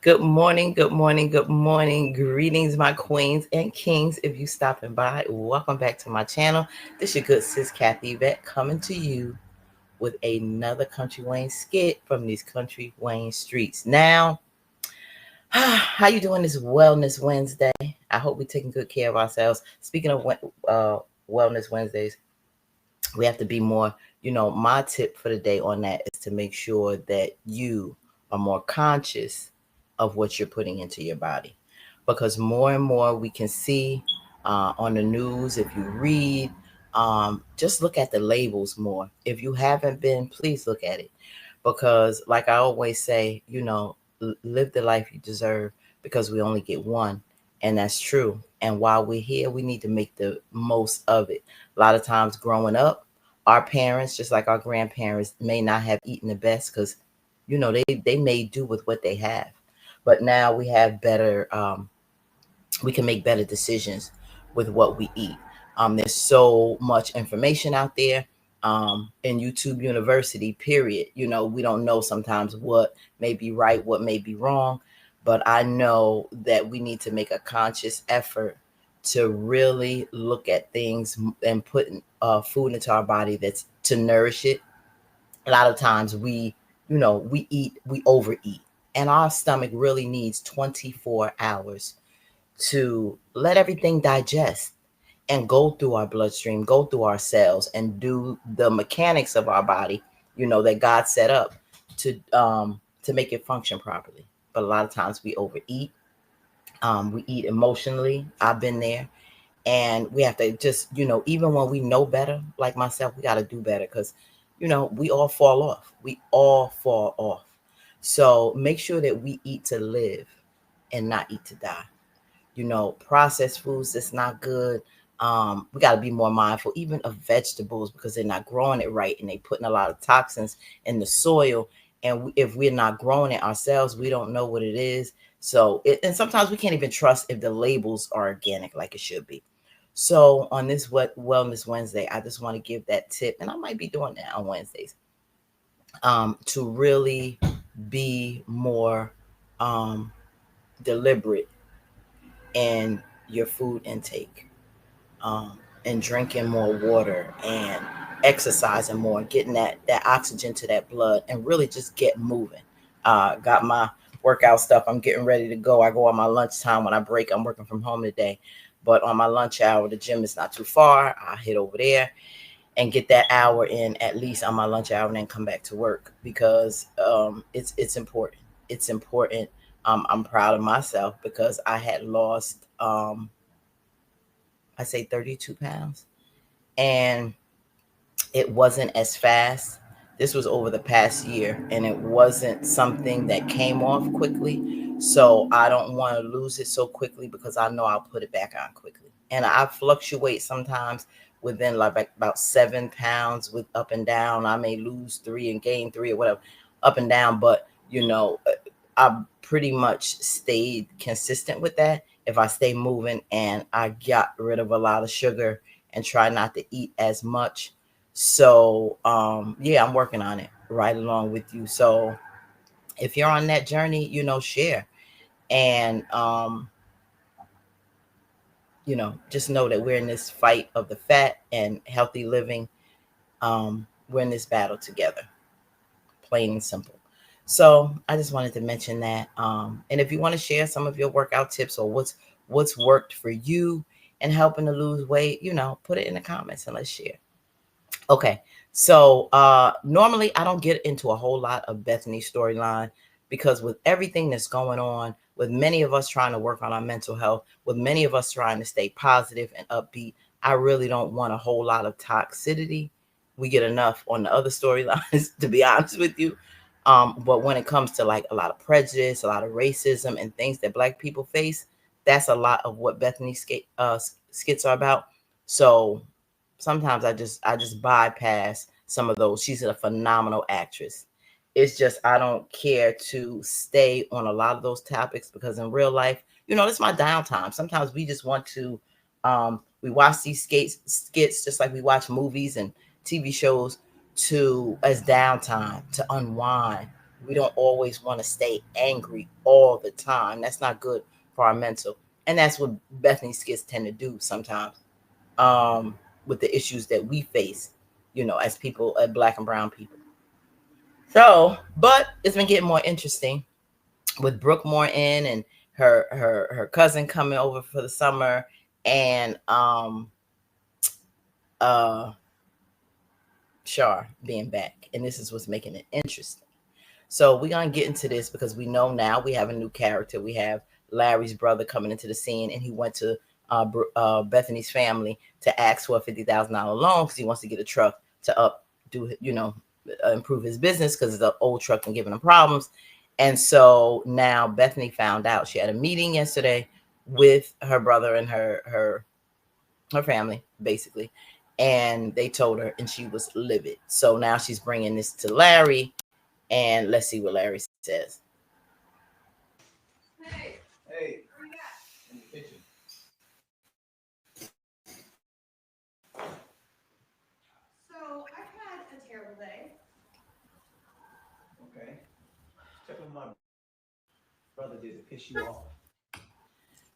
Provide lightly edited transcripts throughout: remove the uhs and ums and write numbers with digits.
Good morning, good morning, good morning. Greetings, my queens and kings. If you stopping by, welcome back to my channel. This your good sis Kathy Vet coming to you with another Country Wayne skit from these Country Wayne streets. Now, how you doing this Wellness Wednesday? I hope we're taking good care of ourselves. Speaking of Wellness Wednesdays, we have to be more, my tip for the day on that is to make sure that you are more conscious of what you're putting into your body, because more and more we can see on the news. If you read, just look at the labels more. If you haven't been, please look at it, because like I always say, live the life you deserve, because we only get one. And that's true. And while we're here, we need to make the most of it. A lot of times growing up, our parents, just like our grandparents, may not have eaten the best, because they may do with what they have. But now we have better, we can make better decisions with what we eat. There's so much information out there, in YouTube University, period. We don't know sometimes what may be right, what may be wrong, but I know that we need to make a conscious effort to really look at things and put food into our body that's to nourish it. A lot of times we overeat, and our stomach really needs 24 hours to let everything digest and go through our bloodstream, go through our cells, and do the mechanics of our body, that God set up to make it function properly. But a lot of times we overeat. We eat emotionally. I've been there. And we have to just, even when we know better, like myself, we got to do better, because, we all fall off. We all fall off. So make sure that we eat to live and not eat to die. Processed foods that's not good. We got to be more mindful, even of vegetables, because they're not growing it right, and they putting a lot of toxins in the soil. And if we're not growing it ourselves, we don't know what it is. So, and sometimes we can't even trust if the labels are organic like it should be. So on this Wellness Wednesday, I just want to give that tip, and I might be doing that on Wednesdays, to really be more deliberate in your food intake, and drinking more water, and exercising more, getting that oxygen to that blood, and really just get moving. Got my workout stuff. I'm getting ready to go. I go on my lunchtime when I break. I'm working from home today, but on my lunch hour, the gym is not too far. I hit over there and get that hour in at least on my lunch hour, and then come back to work, because it's important. It's important. I'm proud of myself, because I had lost, I say 32 pounds, and it wasn't as fast. This was over the past year, and it wasn't something that came off quickly. So I don't want to lose it so quickly, because I know I'll put it back on quickly. And I fluctuate sometimes within like about 7 pounds, with up and down. I may lose 3 and gain 3, or whatever, up and down. But I pretty much stayed consistent with that. If I stay moving, and I got rid of a lot of sugar and try not to eat as much. So yeah, I'm working on it right along with you. So if you're on that journey, share. And just know that we're in this fight of the fat and healthy living. We're in this battle together, plain and simple. So I just wanted to mention that. And if you want to share some of your workout tips, or what's worked for you and helping to lose weight, put it in the comments and let's share. Okay. So normally I don't get into a whole lot of Bethany storyline, because with everything that's going on, with many of us trying to work on our mental health, with many of us trying to stay positive and upbeat, I really don't want a whole lot of toxicity. We get enough on the other storylines, to be honest with you. But when it comes to like a lot of prejudice, a lot of racism, and things that Black people face, that's a lot of what Bethany skits are about. So sometimes I just bypass some of those. She's a phenomenal actress. It's just I don't care to stay on a lot of those topics, because in real life, this is my downtime. Sometimes we just want to we watch these skits just like we watch movies and TV shows, to as downtime, to unwind, We don't always want to stay angry all the time. That's not good for our mental. And that's what Bethany skits tend to do sometimes, um, with the issues that we face, as people, black and brown people. So, but it's been getting more interesting with Brooke Morton and her cousin coming over for the summer, and uh Shar being back. And this is what's making it interesting. So we're gonna get into this because we know now we have a new character. We have Larry's brother coming into the scene, and he went to Bethany's family to ask for a $50,000 loan because he wants to get a truck to improve his business because it's an old truck and giving him problems. And so now Bethany found out. She had a meeting yesterday with her brother and her family, basically, and they told her, and she was livid. So now she's bringing this to Larry, and let's see what Larry says. Hey. Hey. Where you at? In the kitchen. So I've had a terrible day. Okay. Tell me what my brother did to piss you off.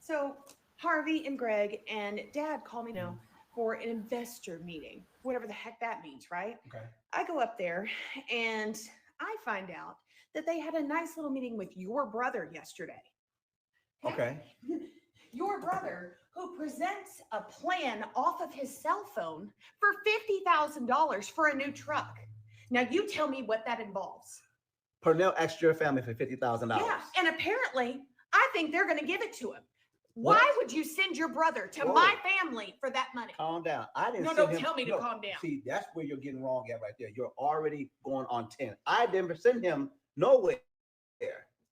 So Harvey and Greg and Dad call me now for an investor meeting, whatever the heck that means, right? Okay. I go up there and I find out that they had a nice little meeting with your brother yesterday. Okay. Your brother, who presents a plan off of his cell phone for $50,000 for a new truck. Now you tell me what that involves. Purnell asked your family for $50,000. Yeah, and apparently I think they're going to give it to him. Why would you send your brother to my family for that money? Calm down. I didn't. No, don't tell me to calm down. See, that's where you're getting wrong at right there. You're already going on 10. I didn't send him nowhere.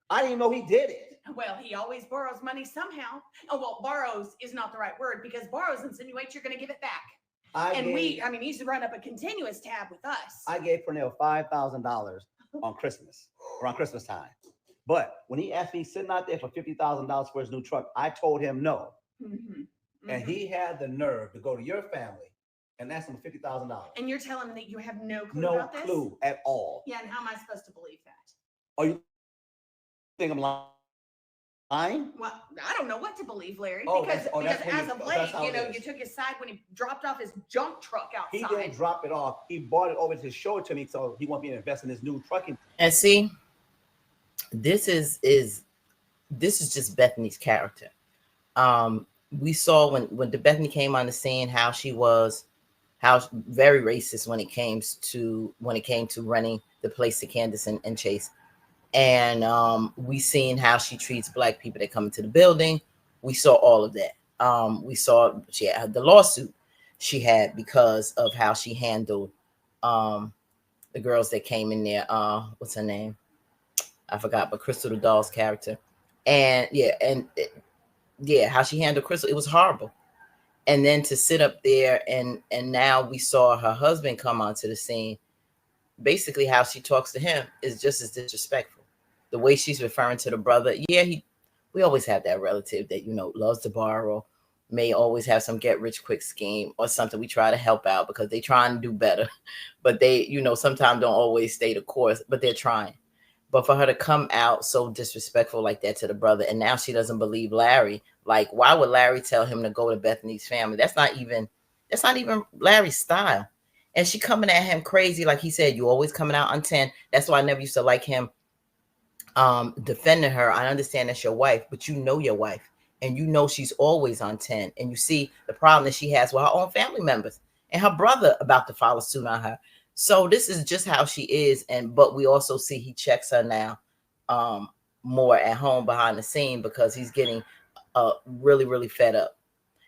I didn't even know he did it. Well, he always borrows money somehow. Oh, well, borrows is not the right word because borrows insinuates you're going to give it back. He used to run up a continuous tab with us. I gave Purnell $5,000 on Christmas, around Christmas time. But when he asked me sitting out there for $50,000 for his new truck, I told him no. Mm-hmm. Mm-hmm. And he had the nerve to go to your family and ask him for $50,000. And you're telling me that you have no clue about this? No clue at all. Yeah, and how am I supposed to believe that? Oh, you think I'm lying? Well, I don't know what to believe, Larry, because as of late, you took his side when he dropped off his junk truck outside. He didn't drop it off. He brought it over to show it to me, so he wants me to invest in his new trucking. And see, this is just Bethany's character. We saw when the Bethany came on the scene how very racist when it came to running the place to Candace and Chase. And we seen how she treats black people that come into the building. We saw all of that. We saw she had the lawsuit she had because of how she handled the girls that came in there. What's her name? I forgot, but Crystal the doll's character. And how she handled Crystal, it was horrible. And then to sit up there and now we saw her husband come onto the scene. Basically, how she talks to him is just as disrespectful. The way she's referring to the brother, we always have that relative that loves to borrow, may always have some get rich quick scheme or something. We try to help out because they trying to do better, but they sometimes don't always stay the course, but they're trying. But for her to come out so disrespectful like that to the brother, and now she doesn't believe Larry. Like, why would Larry tell him to go to Bethany's family? That's not even Larry's style. And she coming at him crazy, like he said, you always coming out on 10. That's why I never used to like him defending her. I understand that's your wife, but your wife, and she's always on 10. And you see the problem that she has with her own family members and her brother about to follow suit on her. So this is just how she is. But we also see he checks her now more at home behind the scene because he's getting really, really fed up.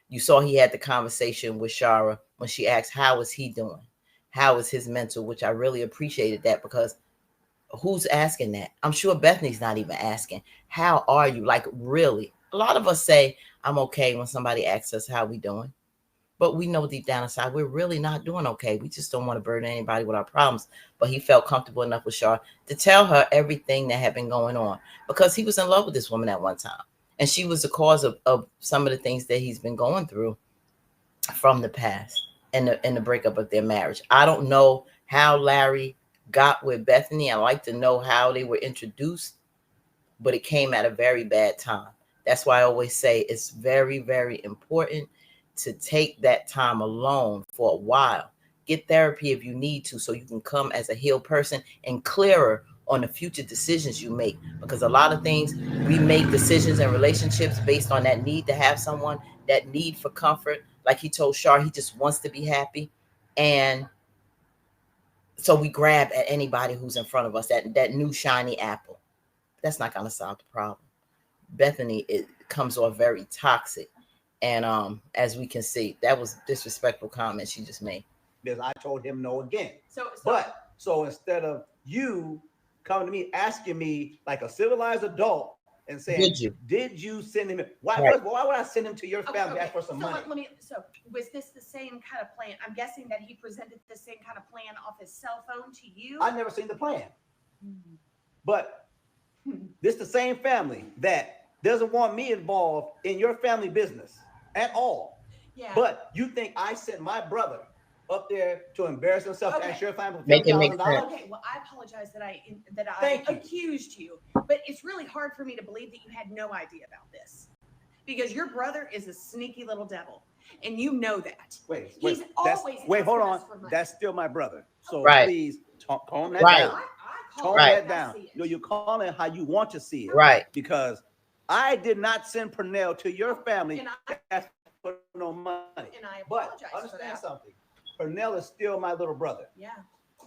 You saw he had the conversation with Shara when she asked, how is he doing? How is his mental? Which I really appreciated that because who's asking that? I'm sure Bethany's not even asking, how are you? Like, really? A lot of us say, I'm okay when somebody asks us how we doing. But we know deep down inside, we're really not doing okay. We just don't want to burden anybody with our problems. But he felt comfortable enough with Shar to tell her everything that had been going on because he was in love with this woman at one time. And she was the cause of some of the things that he's been going through from the past and the breakup of their marriage. I don't know how Larry got with Bethany. I like to know how they were introduced, but it came at a very bad time. That's why I always say it's very, very important to take that time alone for a while. Get therapy if you need to, so you can come as a healed person and clearer on the future decisions you make. Because a lot of things, we make decisions and relationships based on that need to have someone, that need for comfort. Like he told Shar, he just wants to be happy. And so we grab at anybody who's in front of us, that new shiny apple. That's not going to solve the problem. Bethany, it comes off very toxic. And as we can see, that was disrespectful comment she just made. Because I told him no again. So instead of you coming to me asking me like a civilized adult and saying, did you send him? Why would I send him to your family to ask for some money? So was this the same kind of plan? I'm guessing that he presented the same kind of plan off his cell phone to you. I never seen the plan. But this the same family that doesn't want me involved in your family business at all. Yeah. But you think I sent my brother up there to embarrass himself to ask your family for $50,000? Okay, well, I apologize that I accused you, but it's really hard for me to believe that you had no idea about this, because your brother is a sneaky little devil, and you know that. Hold on. That's still my brother. So please calm that down. Calm that down. No, you call it how you want to see it. Right. Because I did not send Pernell to your family to ask for no money. And I apologize. But understand something. Pernell is still my little brother. Yeah.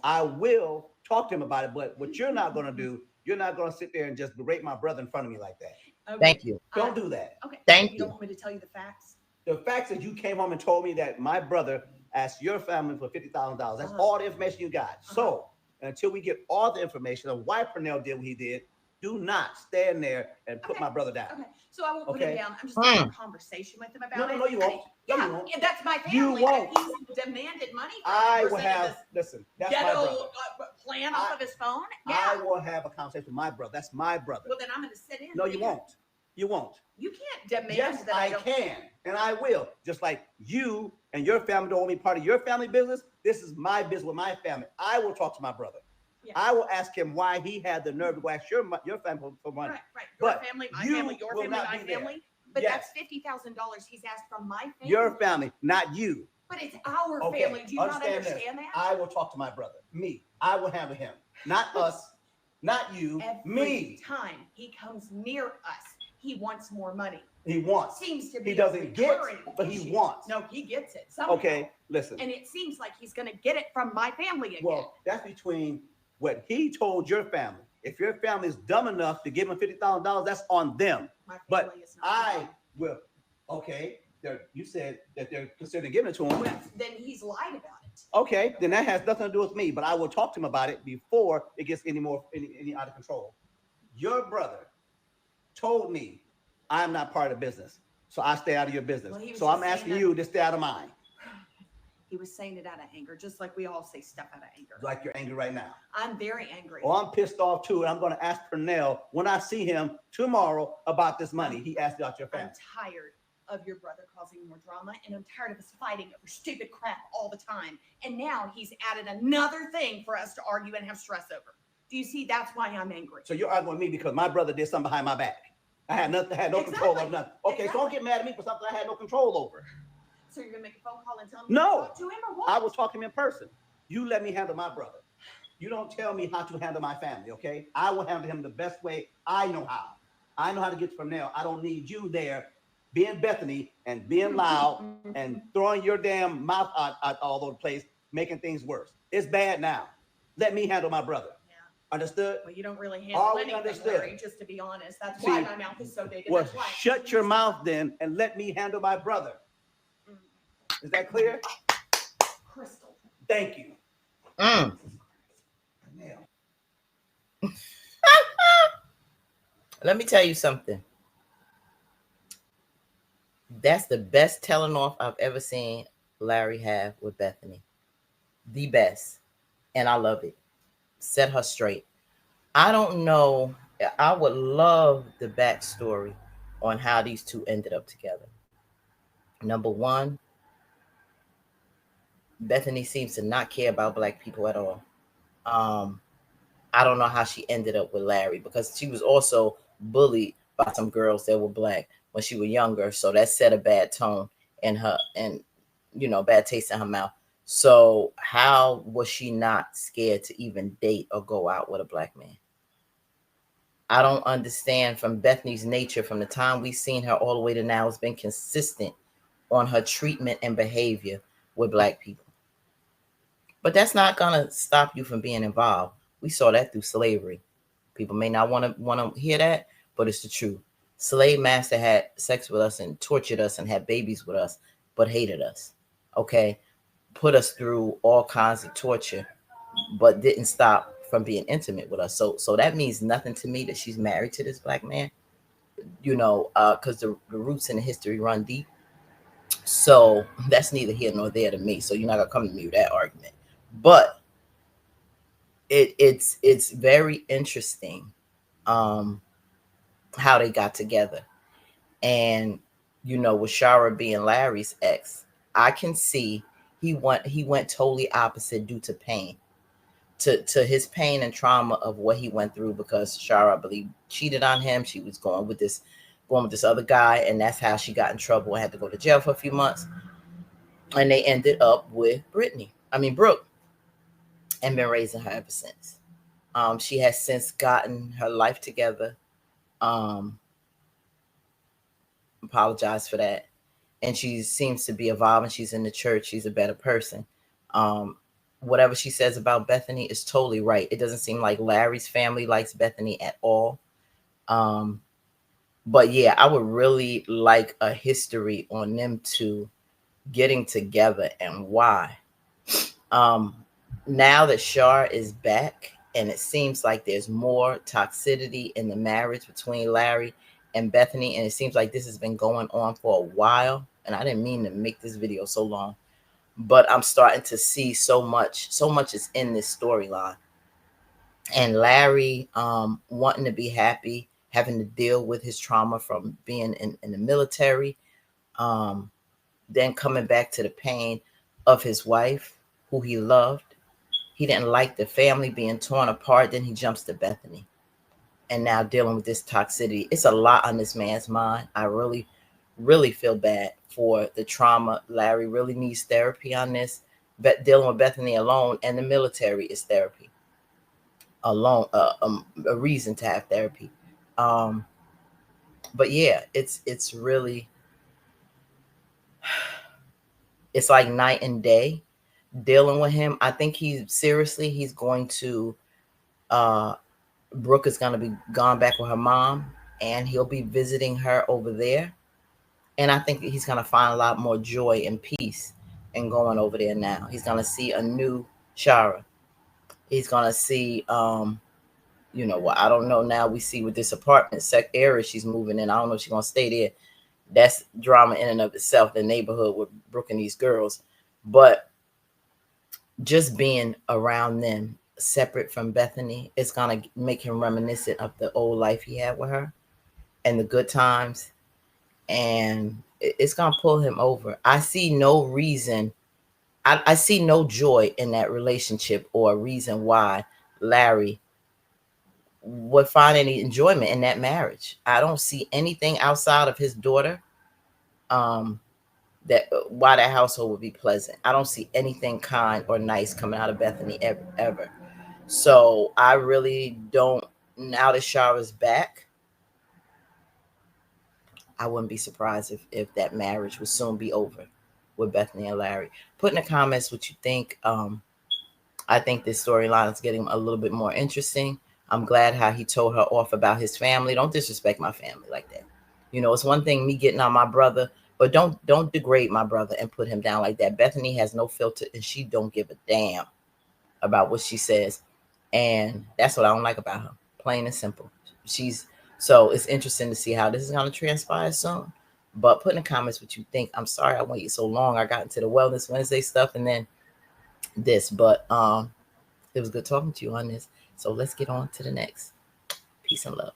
I will talk to him about it, but what you're not going to do, you're not going to sit there and just berate my brother in front of me like that. Okay. Thank you. Don't do that. Okay. Thank you. You don't want me to tell you the facts? The facts that you came home and told me that my brother asked your family for $50,000. That's all the information you got. So until we get all the information of why Pernell did what he did, do not stand there and put my brother down. Okay. So I won't put him down. I'm just having a conversation with him about it. No, you won't. Yeah, you won't. That's my family. You won't. He's demanded money from I will have, listen, that's my brother. Plan off of his phone? Yeah. I will have a conversation with my brother. That's my brother. Well, then I'm going to sit in. No, you won't. You won't. You can't demand yes, that I can, and I will. Just like you and your family don't want me part of your family business, this is my business with my family. I will talk to my brother. Yeah. I will ask him why he had the nerve to go ask your family for money. Right. Your family, my family, your family, my family. But that's $50,000 he's asked from my family. Your family, not you. But it's our family. Do you not understand that? I will talk to my brother. Me. I will handle him. Not us. Not you. Every time he comes near us, he wants more money. He wants. Seems to be. He doesn't get, but he wants. No, he gets it somehow. Okay, listen. And it seems like he's going to get it from my family again. Well, that's between what he told your family. If your family is dumb enough to give him $50,000, that's on them. But I will. Okay, you said that they're considering giving it to him. Well, then he's lied about it. Okay, then that has nothing to do with me. But I will talk to him about it before it gets any out of control. Your brother told me I'm not part of the business, so I stay out of your business. Well, so I'm asking you to stay out of mine. He was saying it out of anger, just like we all say stuff out of anger. Like you're angry right now. I'm very angry. Well, I'm pissed off too, and I'm going to ask Pernell when I see him tomorrow about this money he asked about your family. I'm tired of your brother causing more drama, and I'm tired of us fighting over stupid crap all the time. And now he's added another thing for us to argue and have stress over. Do you see? That's why I'm angry. So you're arguing with me because my brother did something behind my back. I had no control over nothing. Okay, so don't get mad at me for something I had no control over. So you're gonna make a phone call and tell him to talk to him, or what? I will talk to him in person. You let me handle my brother. You don't tell me how to handle my family, okay? I will handle him the best way I know how. I know how to get from there. I don't need you there being Bethany and being loud and throwing your damn mouth out all over the place, making things worse. It's bad now. Let me handle my brother. Understood? Well, you don't really handle anything, Larry, just to be honest. That's why my mouth is so big. Well, shut your mouth then and let me handle my brother. Is that clear? Crystal. Thank you. Let me tell you something. That's the best telling off I've ever seen Larry have with Bethany. The best. And I love it. Set her straight. I don't know. I would love the backstory on how these two ended up together. Number one, Bethany seems to not care about Black people at all. Um, I don't know how she ended up with Larry because she was also bullied by some girls that were black when she was younger. So that set a bad tone in her and bad taste in her mouth. So how was she not scared to even date or go out with a black man? I don't understand from Bethany's nature from the time we've seen her all the way to now, it's been consistent on her treatment and behavior with black people. But that's not gonna stop you from being involved. We saw that through slavery. People may not want to hear that, but it's the truth. Slave master had sex with us and tortured us and had babies with us, but hated us. Okay, put us through all kinds of torture, but didn't stop from being intimate with us. So that means nothing to me that she's married to this black man. Because the roots in the history run deep. So that's neither here nor there to me. So you're not gonna come to me with that argument. But it's very interesting um how they got together. And with Shara being Larry's ex, I can see he went totally opposite due to pain. To his pain and trauma of what he went through because Shara, I believe, cheated on him. She was going with this other guy, and that's how she got in trouble and had to go to jail for a few months. And they ended up with Brooke, and been raising her ever since. She has since gotten her life together. Um, apologize for that. And she seems to be evolving. She's in the church. She's a better person. Um, Whatever she says about Bethany is totally right. It doesn't seem like Larry's family likes Bethany at all. Um, but yeah, I would really like a history on them two getting together and why. Um, Now that Shar is back, and it seems like there's more toxicity in the marriage between Larry and Bethany, and it seems like this has been going on for a while. And I didn't mean to make this video so long, but I'm starting to see so much is in this storyline. And Larry wanting to be happy, having to deal with his trauma from being in the military, um, then coming back to the pain of his wife, who he loved. He didn't like the family being torn apart. Then he jumps to Bethany. And now dealing with this toxicity. It's a lot on this man's mind. I really, really feel bad for the trauma. Larry really needs therapy on this. But dealing with Bethany alone and the military is therapy alone, a reason to have therapy. Um, but yeah, it's really, it's like night and day dealing with him. I think he's going to uh Brooke is going to be gone back with her mom, and he'll be visiting her over there. And I think that he's going to find a lot more joy and peace in going over there now. He's going to see a new Shara. He's going to see, well, I don't know. Now we see with this apartment area she's moving in. I don't know if she's going to stay there. That's drama in and of itself, the neighborhood with Brooke and these girls. But just being around them separate from Bethany, it's going to make him reminiscent of the old life he had with her and the good times. And it's going to pull him over. I see no reason. I see no joy in that relationship or a reason why Larry would find any enjoyment in that marriage. I don't see anything outside of his daughter um, that why that household would be pleasant. I don't see anything kind or nice coming out of Bethany ever. So I really don't. Now that Shara's back, I wouldn't be surprised if that marriage would soon be over with Bethany and Larry. Put in the comments what you think. I think this storyline is getting a little bit more interesting. I'm glad how he told her off about his family. Don't disrespect my family like that. It's one thing me getting on my brother, but don't degrade my brother and put him down like that. Bethany has no filter, and she don't give a damn about what she says. And that's what I don't like about her. Plain and simple. So it's interesting to see how this is going to transpire soon. But put in the comments what you think. I'm sorry I waited so long. I got into the Wellness Wednesday stuff and then this. But it was good talking to you on this. So let's get on to the next. Peace and love.